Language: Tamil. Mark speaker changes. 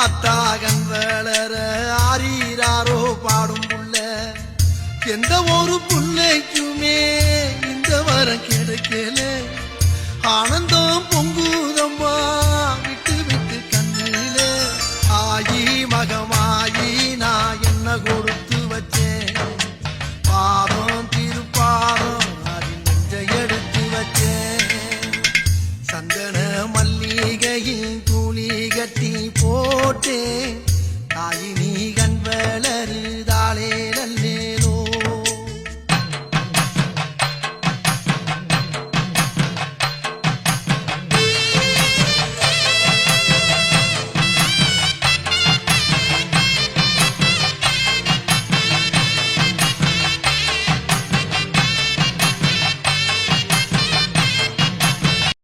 Speaker 1: ஆத்தாகன் வளர ஆரீராரோ பாடும் புள்ள எந்த ஒரு புள்ளைக்குமே இந்த வரம் கிடைக்கல ஆனந்தம் பொங்குதம்மா விட்டு விட்டு கண்ணில ஆயி மகமாயி நான் என்ன கொடுத்து வச்சேன் பாதம் திருப்பாதம் அதில் நெஞ்ச எடுத்து வச்சேன் சந்தன மல்லிகையில் துளி கட்டி போட்டேன்